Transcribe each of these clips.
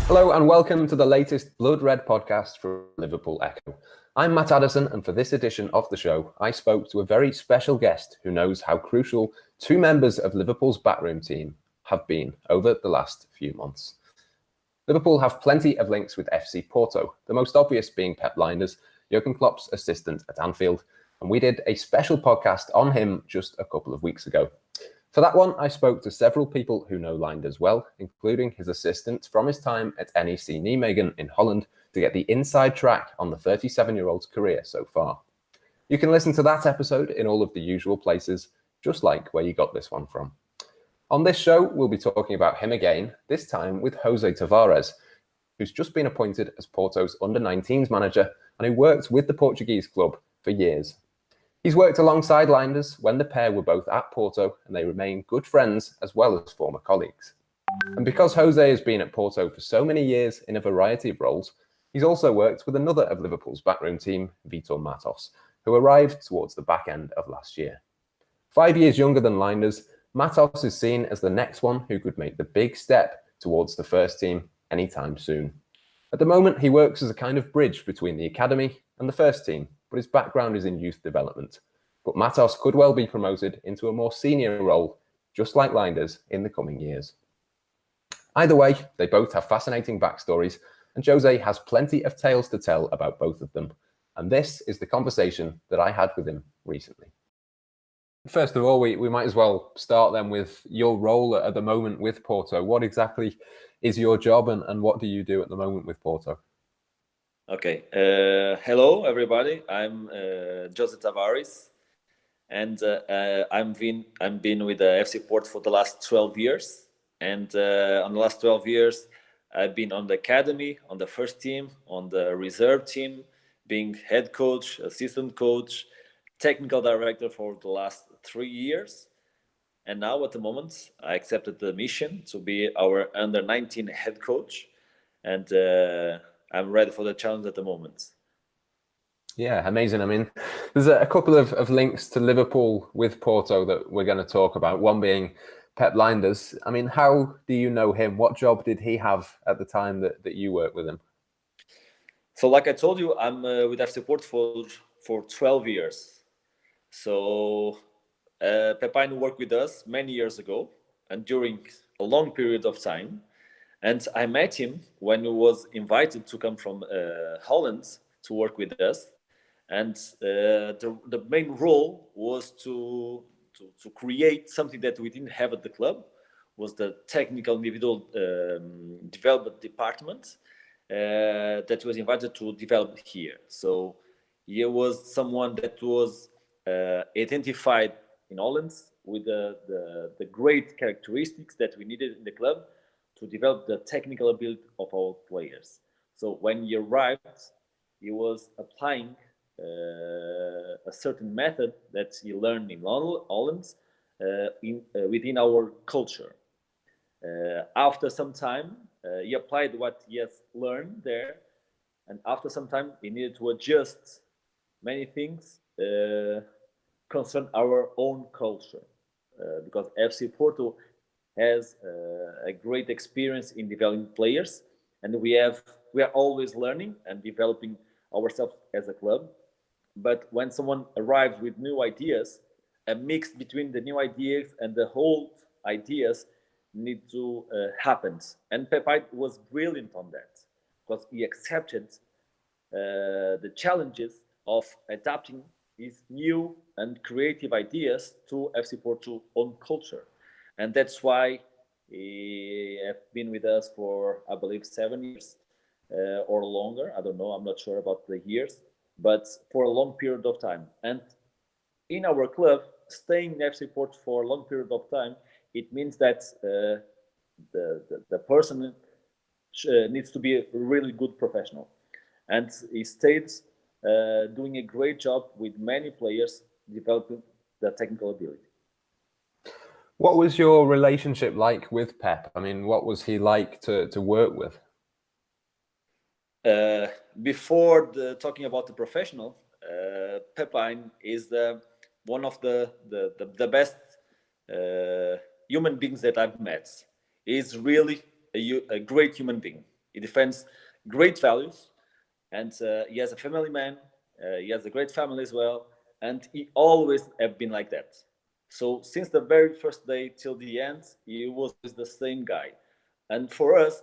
Hello and welcome to the latest Blood Red podcast from Liverpool Echo. I'm Addison, and for this edition of the show, I spoke to a very special guest who knows how crucial two members of Liverpool's backroom team have been over the last few months. Liverpool have plenty of links with FC Porto, the most obvious being Pep Lijnders, Jurgen Klopp's assistant at Anfield, and we did a special podcast on him just a couple of weeks ago. For that one, I spoke to several people who know Lijnders well, including his assistant from his time at NEC Nijmegen in Holland, to get the inside track on the 37-year-old's career so far. You can listen to that episode in all of the usual places, just like where you got this one from. On this show, we'll be talking about him again, this time with Jose Tavares, who's just been appointed as Porto's under-19s manager and who worked with the Portuguese club for years. He's worked alongside Lijnders when the pair were both at Porto, and they remain good friends as well as former colleagues. And because Jose has been at Porto for so many years in a variety of roles, he's also worked with another of Liverpool's backroom team, Vitor Matos, who arrived towards the back end of last year. 5 years younger than Lijnders, Matos is seen as the next one who could make the big step towards the first team anytime soon. At the moment, he works as a kind of bridge between the academy and the first team, but his background is in youth development. But Matos could well be promoted into a more senior role, just like Lijnders, in the coming years. Either way, they both have fascinating backstories, and Jose has plenty of tales to tell about both of them. And this is the conversation that I had with him recently. First of all, we might as well start then with your role at the moment with Porto. What exactly is your job and what do you do at the moment with Porto? Okay. Hello, everybody. I'm Jose Tavares, and I'm been with the FC Porto for the last 12 years. And on the last 12 years, I've been on the academy, on the first team, on the reserve team, being head coach, assistant coach, technical director for the last 3 years. And now at the moment, I accepted the mission to be our under-19 head coach. And I'm ready for the challenge at the moment. Yeah, amazing. I mean, there's a couple of links to Liverpool with Porto that we're going to talk about, one being Pep Lijnders. I mean, how do you know him? What job did he have at the time that you worked with him? So like I told you, I'm with FC Porto for 12 years. So Pepijn worked with us many years ago and during a long period of time. And I met him when he was invited to come from Holland to work with us. And the main role was to create something that we didn't have at the club, was the technical individual development department that was invited to develop here. So he was someone that was identified in Holland with the great characteristics that we needed in the club to develop the technical ability of our players. So when he arrived, he was applying a certain method that he learned in Holland within our culture. After some time, he applied what he has learned there, and after some time, he needed to adjust many things concern our own culture, because FC Porto has a great experience in developing players, and we are always learning and developing ourselves as a club. But when someone arrives with new ideas, a mix between the new ideas and the old ideas need to happen. And Pepijn was brilliant on that, because he accepted the challenges of adapting his new and creative ideas to FC Porto's own culture. And that's why he has been with us for, I believe, 7 years or longer. I don't know. I'm not sure about the years, but for a long period of time. And in our club, staying in FC Porto for a long period of time, it means that the person needs to be a really good professional. And he stayed doing a great job with many players developing the technical ability. What was your relationship like with Pep? I mean, what was he like to work with? Before talking about the professional, Pepijn is one of the best human beings that I've met. He's really a great human being. He defends great values, and he has a family man. He has a great family as well, and he always have been like that. So since the very first day till the end, he was the same guy. And for us,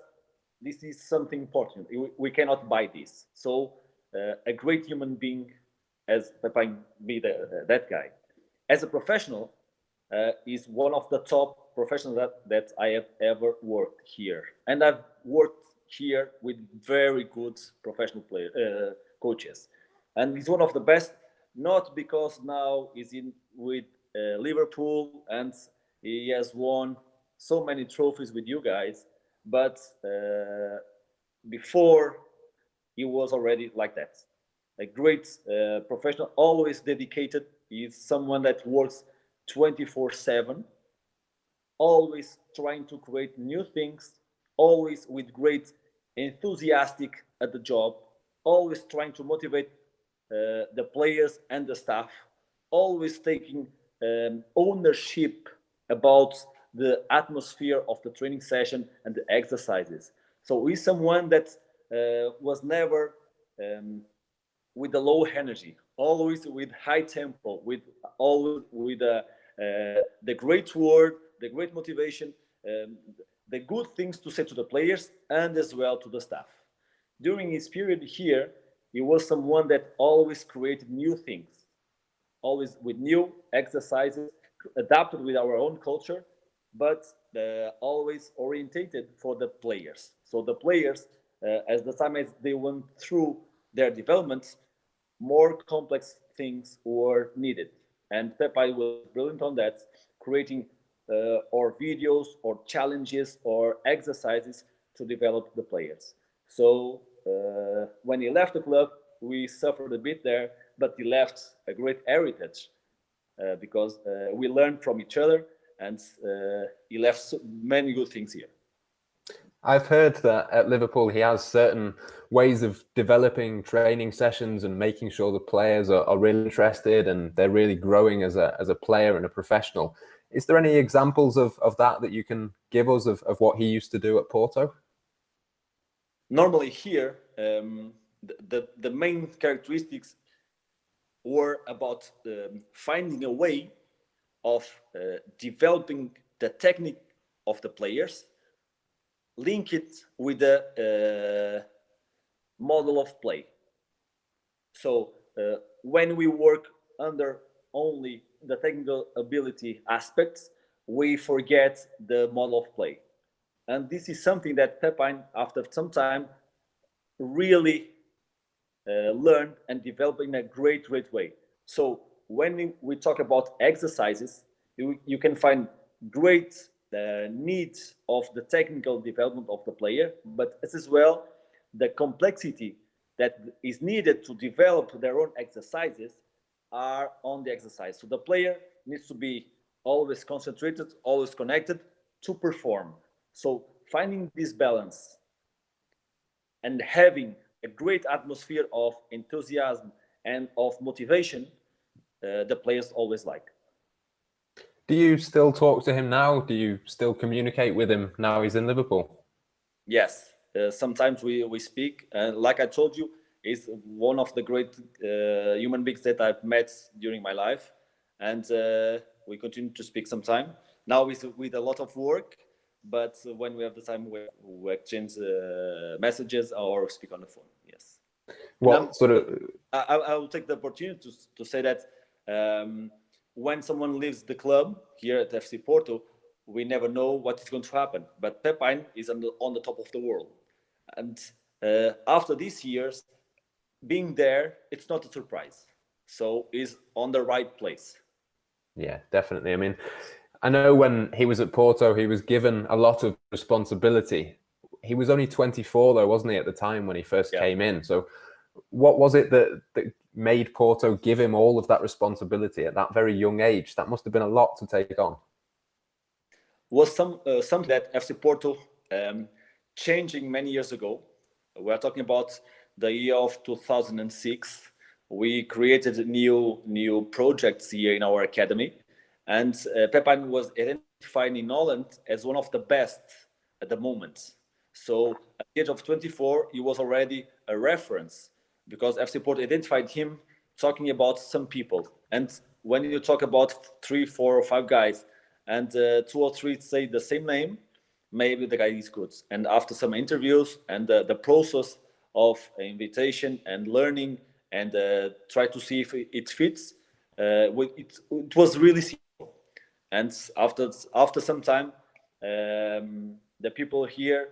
this is something important. We cannot buy this. So a great human being as Pepijn be that guy. As a professional, is one of the top professionals that I have ever worked here. And I've worked here with very good professional coaches. And he's one of the best, not because now he's in with Liverpool and he has won so many trophies with you guys, but before he was already like that. A great professional, always dedicated. He's someone that works 24/7, always trying to create new things, always with great enthusiastic at the job, always trying to motivate the players and the staff, always taking ownership about the atmosphere of the training session and the exercises. So he's someone that was never with a low energy, always with high tempo, with always with the great word, the great motivation, the good things to say to the players and as well to the staff. During his period here, he was someone that always created new things, always with new exercises, adapted with our own culture, but always orientated for the players. So the players, as the time as they went through their developments, more complex things were needed. And Pepijn was brilliant on that, creating or videos or challenges or exercises to develop the players. So when he left the club, we suffered a bit there, but he left a great heritage because we learned from each other, and he left so many good things here. I've heard that at Liverpool he has certain ways of developing training sessions and making sure the players are really interested and they're really growing as a player and a professional. Is there any examples of that you can give us of what he used to do at Porto? Normally here, the main characteristics were about finding a way of developing the technique of the players, link it with the model of play. So when we work under only the technical ability aspects, we forget the model of play. And this is something that Pepijn, after some time, really learned and developed in a great way. So when we talk about exercises, you can find great needs of the technical development of the player, but as well the complexity that is needed to develop their own exercises are on the exercise. So the player needs to be always concentrated, always connected to perform. So finding this balance and having a great atmosphere of enthusiasm and of motivation, the players always like. Do you still talk to him now? Do you still communicate with him now he's in Liverpool? Yes, sometimes we speak. Like I told you, he's one of the great human beings that I've met during my life. And we continue to speak sometime. Now with a lot of work, but when we have the time, we exchange messages or speak on the phone. Yes. What sort of? I will take the opportunity to say that when someone leaves the club here at FC Porto, we never know what is going to happen. But Pepijn is on the top of the world. And after these years, being there, it's not a surprise. So he's on the right place. Yeah, definitely. I mean, I know when he was at Porto, he was given a lot of responsibility. He was only 24 though, wasn't he, at the time when he first came in? So what was it that made Porto give him all of that responsibility at that very young age? That must have been a lot to take on. Was something that FC Porto changing many years ago. We're talking about the year of 2006. We created new projects here in our academy, and Pepijn was identified in Holland as one of the best at the moment. So at the age of 24, he was already a reference because FC Porto identified him talking about some people. And when you talk about 3, 4, or 5 guys, and 2 or 3 say the same name, maybe the guy is good. And after some interviews and the process of invitation and learning and try to see if it fits, it was really simple. And after some time, the people here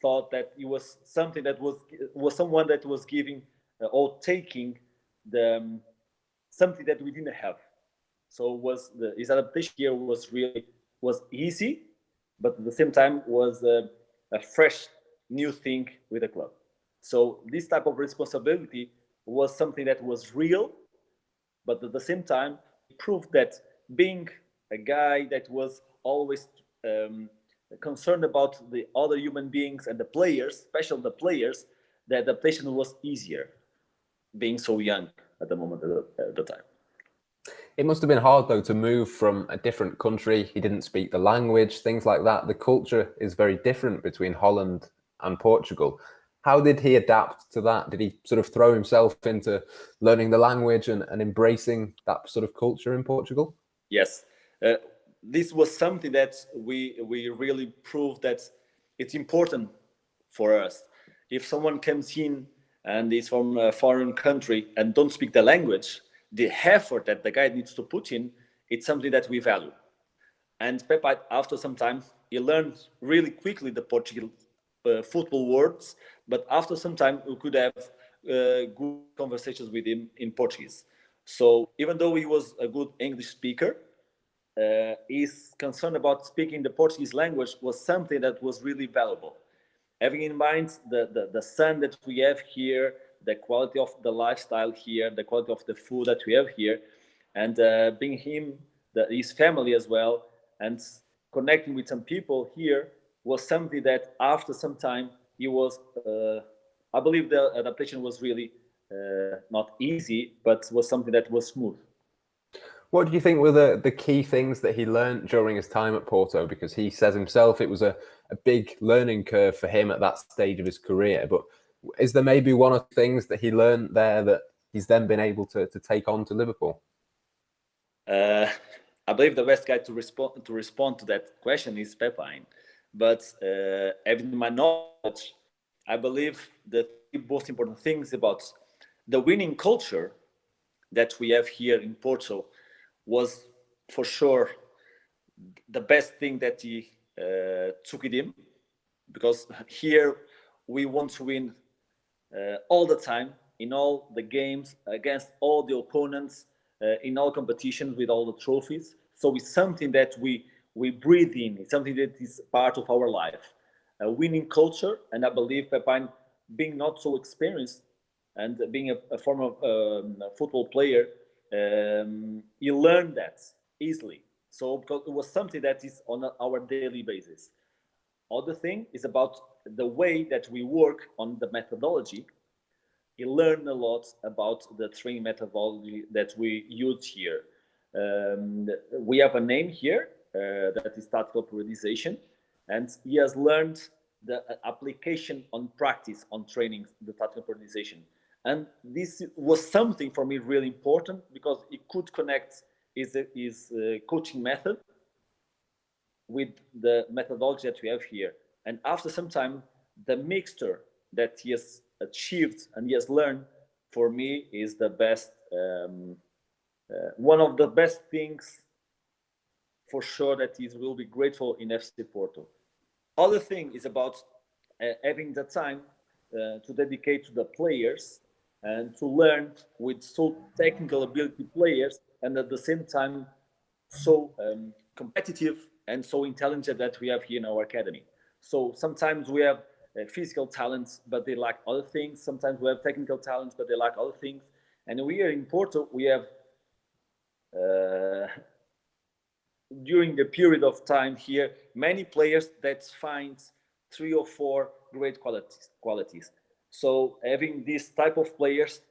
thought that it was something that was someone that was giving or taking the something that we didn't have. So his adaptation here was easy, but at the same time was a fresh new thing with the club. So this type of responsibility was something that was real, but at the same time it proved that being a guy that was always concerned about the other human beings and the players, especially the players, the adaptation was easier, being so young at the moment at the time. It must have been hard, though, to move from a different country. He didn't speak the language, things like that. The culture is very different between Holland and Portugal. How did he adapt to that? Did he sort of throw himself into learning the language and embracing that sort of culture in Portugal? Yes. This was something that we really proved that it's important for us. If someone comes in and is from a foreign country and don't speak the language, the effort that the guy needs to put in, it's something that we value. And Pepijn, after some time, he learned really quickly the Portuguese football words, but after some time, we could have good conversations with him in Portuguese. So even though he was a good English speaker, his concern about speaking the Portuguese language was something that was really valuable. Having in mind the sun that we have here, the quality of the lifestyle here, the quality of the food that we have here, and being his family as well, and connecting with some people here was something that after some time he was, I believe the adaptation was really not easy, but was something that was smooth. What do you think were the key things that he learned during his time at Porto? Because he says himself it was a big learning curve for him at that stage of his career. But is there maybe one of the things that he learned there that he's then been able to take on to Liverpool? I believe the best guy to respond to that question is Pepijn. But having my knowledge, I believe the most important things about the winning culture that we have here in Porto was for sure the best thing that he took it in, because here we want to win all the time in all the games against all the opponents in all competitions with all the trophies. So it's something that we breathe in. It's something that is part of our life, a winning culture. And I believe Pepijn, being not so experienced and being a former football player, he learned that easily. So because it was something that is on our daily basis. Other thing is about the way that we work on the methodology. He learned a lot about the training methodology that we use here. We have a name here that is tactical periodization, and he has learned the application on practice on training, the tactical periodization. And this was something for me really important because it could connect his coaching method with the methodology that we have here. And after some time, the mixture that he has achieved and he has learned, for me, is the best, one of the best things for sure that he will be grateful in FC Porto. Other thing is about having the time to dedicate to the players and to learn with so technical ability players, and at the same time so competitive and so intelligent that we have here in our academy. So sometimes we have physical talents, but they lack other things. Sometimes we have technical talents, but they lack other things. And we are in Porto, we have, during the period of time here, many players that find 3 or 4 great qualities. So having this type of players,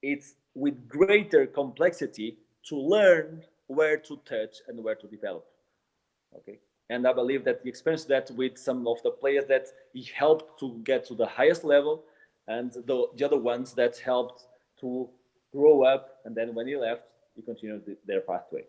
it's with greater complexity to learn where to touch and where to develop. Okay. And I believe that he experienced that with some of the players that he helped to get to the highest level, and the other ones that helped to grow up. And then when he left, he continued their pathway.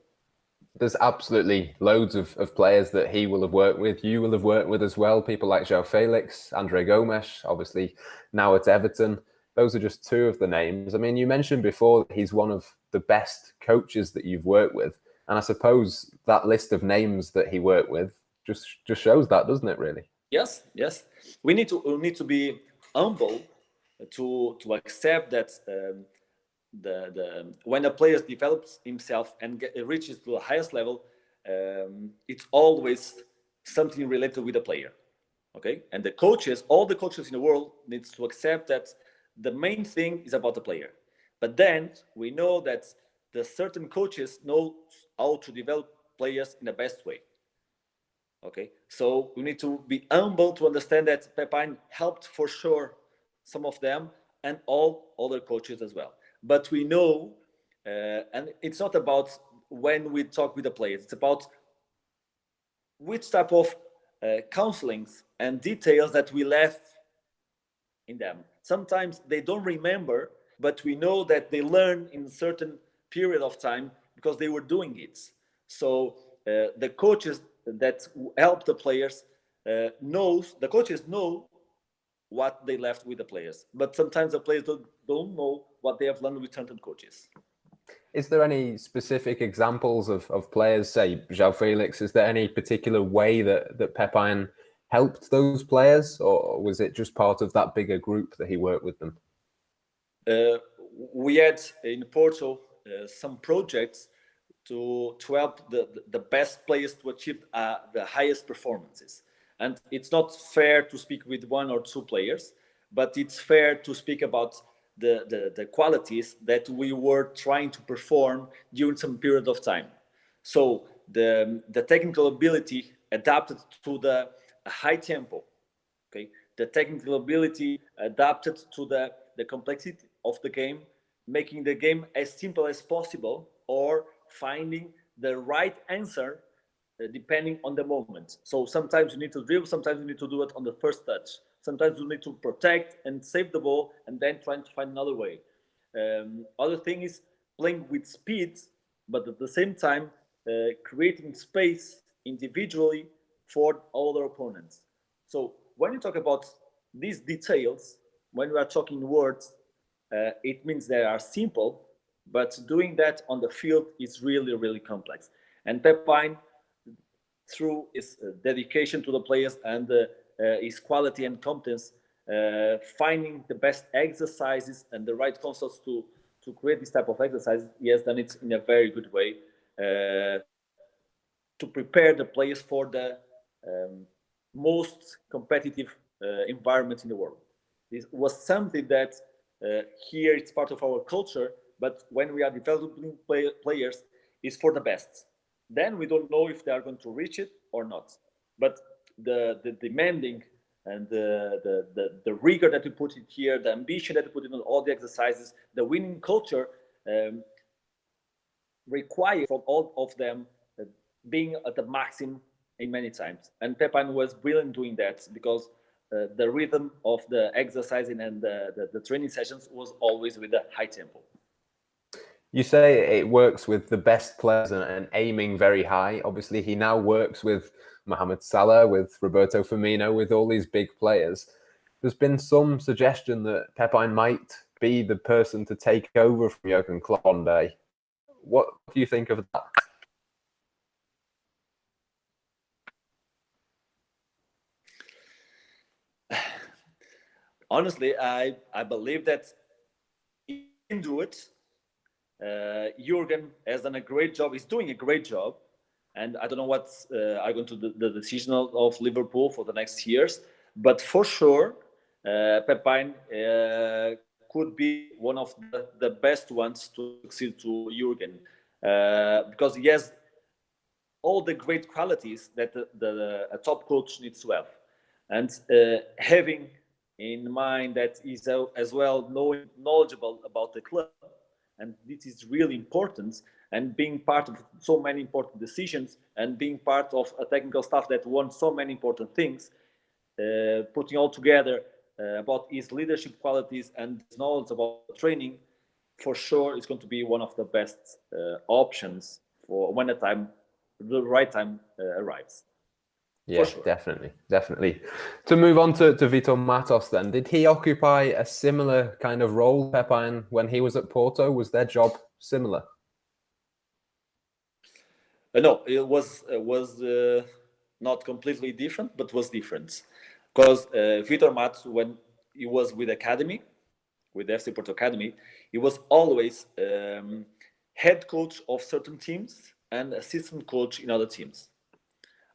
There's absolutely loads of players that he will have worked with, you will have worked with as well. People like João Felix, Andre Gomes, obviously now at Everton. Those are just two of the names. I mean, you mentioned before that he's one of the best coaches that you've worked with. And I suppose that list of names that he worked with just shows that, doesn't it, really? Yes. We need to be humble to accept that when a player develops himself and reaches to the highest level, it's always something related with the player. Okay, and the coaches, all the coaches in the world, needs to accept that the main thing is about the player. But then we know that the certain coaches know how to develop players in the best way. Okay, so we need to be humble to understand that Pepijn helped for sure some of them and all other coaches as well. But we know, and it's not about when we talk with the players, it's about which type of counselings and details that we left in them. Sometimes they don't remember, but we know that they learn in a certain period of time because they were doing it. So the coaches that help the players the coaches know what they left with the players, but sometimes the players don't know what they have learned with certain coaches. Is there any specific examples of players, say João Felix? Is there any particular way that Pepijn helped those players, or was it just part of that bigger group that he worked with them? We had in Porto some projects to help the best players to achieve the highest performances. And it's not fair to speak with one or two players, but it's fair to speak about the qualities that we were trying to perform during some period of time. So the technical ability adapted to the high tempo, okay? The technical ability adapted to the complexity of the game, making the game as simple as possible, or finding the right answer depending on the moment. So sometimes you need to dribble, sometimes you need to do it on the first touch. Sometimes you need to protect and save the ball and then trying to find another way. Other thing is playing with speed, but at the same time creating space individually for other opponents. So when you talk about these details, when we are talking words, it means they are simple, but doing that on the field is really, really complex. And Pepijn, through his dedication to the players and his quality and competence, finding the best exercises and the right concepts to create this type of exercises, he has done it in a very good way to prepare the players for the most competitive environment in the world. This was something that here it's part of our culture, but when we are developing players, it's for the best. Then we don't know if they are going to reach it or not. But the demanding and the rigor that we put in here, the ambition that we put in all the exercises, the winning culture require from all of them being at the maximum in many times. And Pepijn was brilliant doing that because the rhythm of the exercising and the training sessions was always with a high tempo. You say it works with the best players and aiming very high. Obviously, he now works with Mohamed Salah, with Roberto Firmino, with all these big players. There's been some suggestion that Pepijn might be the person to take over from Jurgen Klopp one day. What do you think of that? Honestly, I believe that he can do it. Jurgen has done a great job. He's doing a great job, and I don't know what's going to the decision of Liverpool for the next years. But for sure, Pepijn could be one of the best ones to succeed to Jurgen because he has all the great qualities that a top coach needs to have, and having in mind that he's as well knowledgeable about the club. And this is really important. and being part of so many important decisions and being part of a technical staff that wants so many important things, putting all together about his leadership qualities and his knowledge about training, for sure it's going to be one of the best options for when the right time arrives. Yeah, sure. Definitely. To move on to Vitor Matos then, did he occupy a similar kind of role, Pepijn, when he was at Porto? Was their job similar? No, it was not completely different, but was different. Because Vitor Matos, when he was with Academy, with the FC Porto Academy, he was always head coach of certain teams and assistant coach in other teams.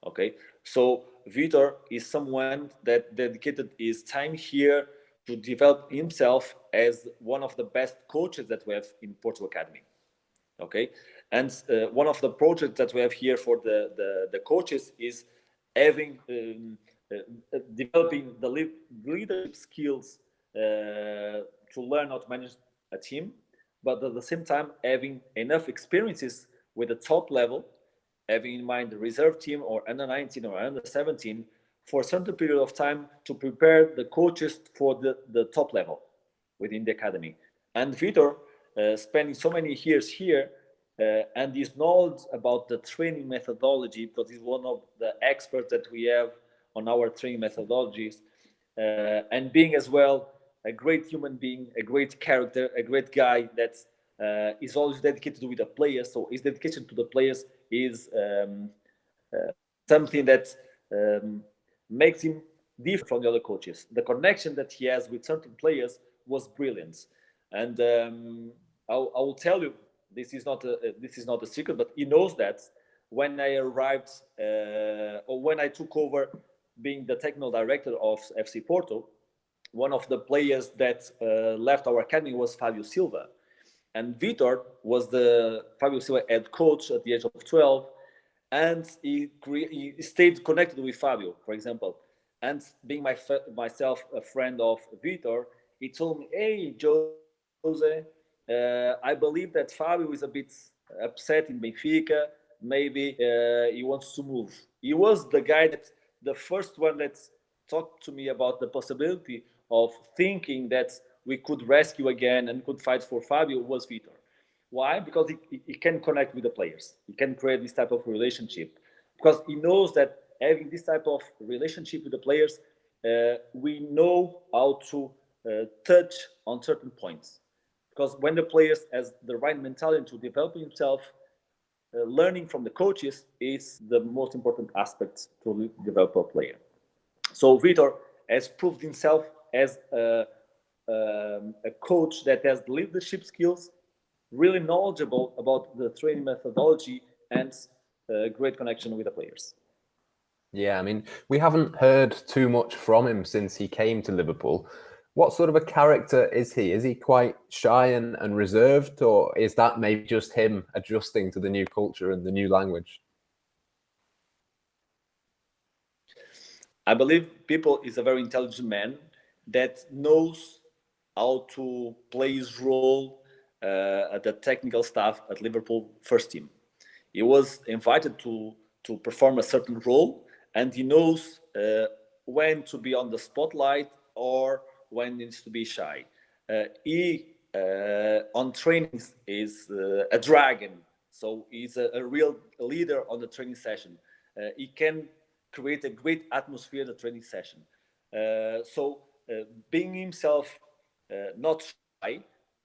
Okay, so Vitor is someone that dedicated his time here to develop himself as one of the best coaches that we have in Porto Academy. Okay, and one of the projects that we have here for the coaches is having developing the leadership skills to learn how to manage a team, but at the same time having enough experiences with the top level, having in mind the reserve team or under 19 or under 17 for a certain period of time to prepare the coaches for the top level within the academy. And Vitor, spending so many years here and his knowledge about the training methodology, because he's one of the experts that we have on our training methodologies, and being as well a great human being, a great character, a great guy that is always dedicated with the players. So his dedication to the players is something that makes him different from the other coaches. The connection that he has with certain players was brilliant. And I will tell you, this is not a secret, but he knows that when I arrived or when I took over being the technical director of FC Porto, one of the players that left our academy was Fabio Silva. And Vitor was the Fabio Silva head coach at the age of 12, and he stayed connected with Fabio, for example. And being myself a friend of Vitor, he told me, "Hey, Jose, I believe that Fabio is a bit upset in Benfica. Maybe he wants to move." He was the guy the first one that talked to me about the possibility of thinking that we could rescue again and could fight for Fabio was Vitor. Why? Because he can connect with the players. He can create this type of relationship. Because he knows that having this type of relationship with the players, we know how to touch on certain points. Because when the players has the right mentality to develop himself, learning from the coaches is the most important aspect to develop a player. So Vitor has proved himself as a coach that has leadership skills, really knowledgeable about the training methodology, and great connection with the players. Yeah, I mean, we haven't heard too much from him since he came to Liverpool. What sort of a character is he? Is he quite shy and reserved, or is that maybe just him adjusting to the new culture and the new language? I believe People is a very intelligent man that knows how to play his role at the technical staff at Liverpool first team. He was invited to perform a certain role, and he knows when to be on the spotlight or when he needs to be shy. He on trainings is a dragon, so he's a real leader on the training session. He can create a great atmosphere at the training session. So being himself not shy,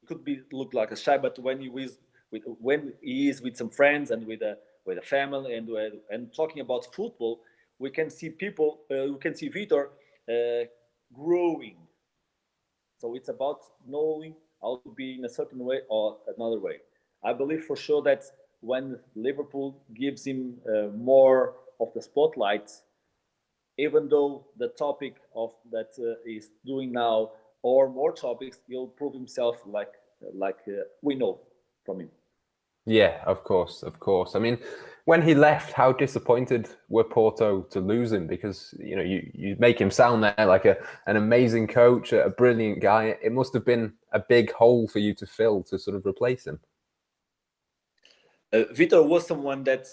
could look like a shy, but when he is with some friends and with a family and talking about football, we can see Vitor growing. So it's about knowing how to be in a certain way or another way. I believe for sure that when Liverpool gives him more of the spotlight, even though the topic of that is doing now or more topics, he'll prove himself like we know from him. Yeah, of course. I mean, when he left, how disappointed were Porto to lose him? Because you make him sound there like an amazing coach, a brilliant guy. It must have been a big hole for you to fill to sort of replace him. Vitor was someone that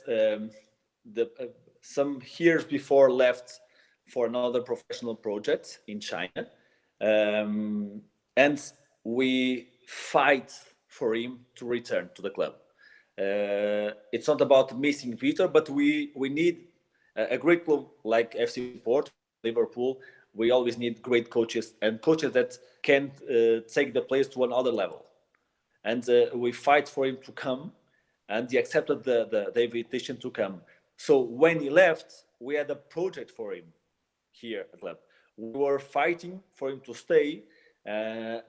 some years before left for another professional project in China, and we fight for him to return to the club. It's not about missing Vitor, but we need a great club like FC Porto, Liverpool. We always need great coaches and coaches that can take the players to another level. And we fight for him to come, and he accepted the invitation to come. So when he left, we had a project for him here at the club. We were fighting for him to stay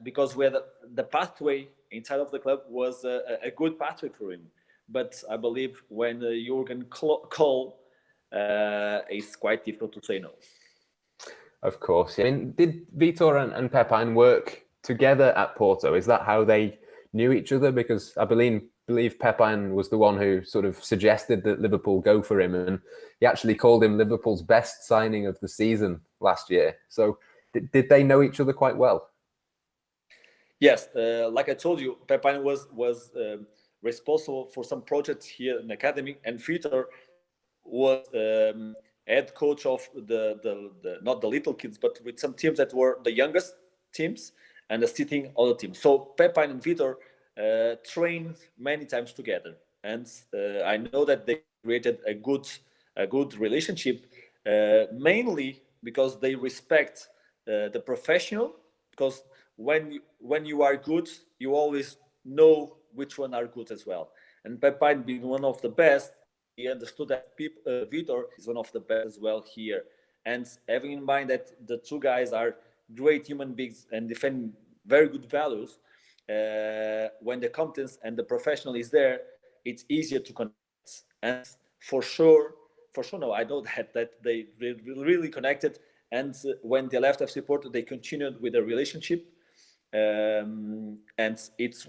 because we had the pathway inside of the club was a good pathway for him. But I believe when Jurgen called, it's quite difficult to say no. Of course. I mean, did Vitor and Pepijn work together at Porto? Is that how they knew each other? Because I believe Pepijn was the one who sort of suggested that Liverpool go for him, and he actually called him Liverpool's best signing of the season last year. So did they know each other quite well? Yes, like I told you, Pepijn was responsible for some projects here in the academy, and Vitor was head coach of the not the little kids, but with some teams that were the youngest teams and the sitting other teams. So Pepijn and Vitor trained many times together, and I know that they created a good relationship, mainly because they respect the professional. Because when you are good, you always know which one are good as well. And Pepijn being one of the best, he understood that Vitor is one of the best as well here. And having in mind that the two guys are great human beings and defend very good values, when the competence and the professional is there, it's easier to connect. And for sure, no, I know that they really connected. And when they left FC Porto, they continued with a relationship. And it's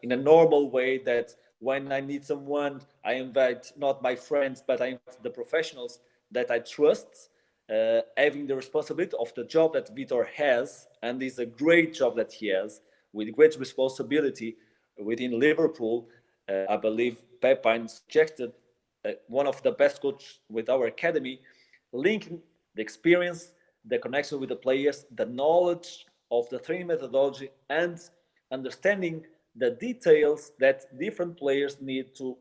in a normal way that when I need someone, I invite not my friends, but I invite the professionals that I trust, having the responsibility of the job that Vitor has, and it's a great job that he has, with great responsibility within Liverpool. I believe Pepijn suggested one of the best coaches with our academy, linking the experience, the connection with the players, the knowledge of the training methodology, and understanding the details that different players need to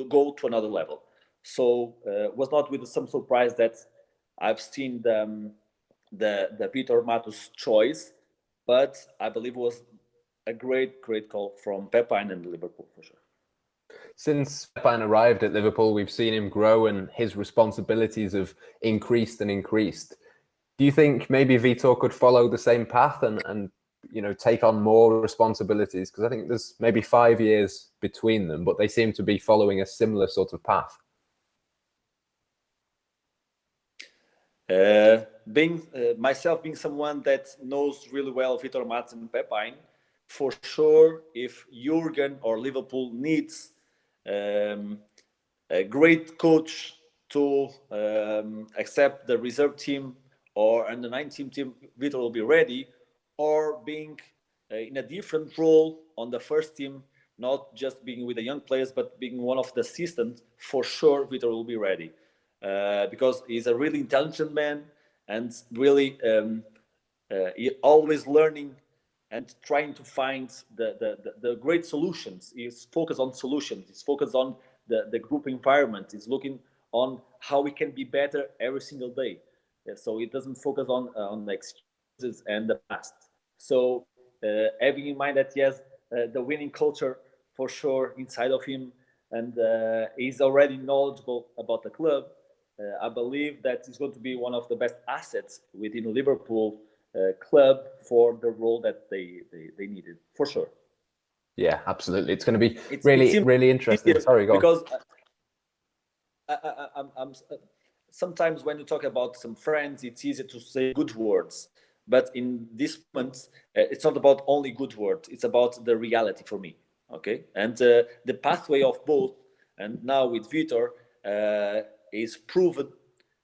go to another level. So it was not with some surprise that I've seen the Vitor Matos choice, but I believe it was a great call from Pepijn and Liverpool for sure. Since Pepijn arrived at Liverpool, we've seen him grow and his responsibilities have increased and increased. Do you think maybe Vitor could follow the same path and take on more responsibilities? Because I think there's maybe 5 years between them, but they seem to be following a similar sort of path. Myself being someone that knows really well Vitor Matos and Pepijn, for sure, if Jurgen or Liverpool needs a great coach to accept the reserve team or under 19 team, Vitor will be ready, or being in a different role on the first team, not just being with the young players, but being one of the assistants, for sure Vitor will be ready. Because he's a really intelligent man and really he always learning and trying to find the great solutions. He's focused on solutions. He's focused on the group environment. He's looking on how we can be better every single day. So it doesn't focus on the excuses and the past. So having in mind that he has the winning culture for sure inside of him, and he's already knowledgeable about the club, I believe that he's going to be one of the best assets within Liverpool club for the role that they needed, for sure. Yeah, absolutely. It's going to be really interesting. Sorry, go because I'm sometimes when you talk about some friends, it's easy to say good words. But in this moment, it's not about only good words. It's about the reality for me. Okay, and the pathway of both, and now with Vitor, is proven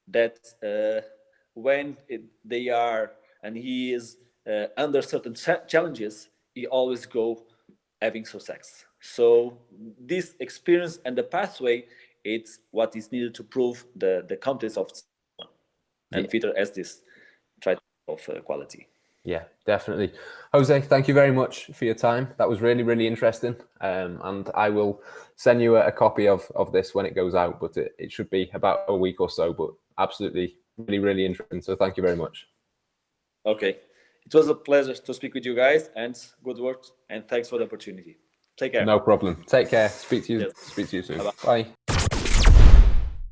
that when they are and he is under certain challenges, he always go having success. So this experience and the pathway, it's what is needed to prove the competence of someone. And Vitor has this trait of quality. Yeah, definitely. Jose, thank you very much for your time. That was really, really interesting. And I will send you a copy of this when it goes out, but it should be about a week or so, but absolutely really, really interesting. So thank you very much. Okay. It was a pleasure to speak with you guys, and good work, and thanks for the opportunity. Take care. No problem. Take care. Speak to you Yes. soon. Bye-bye. Bye.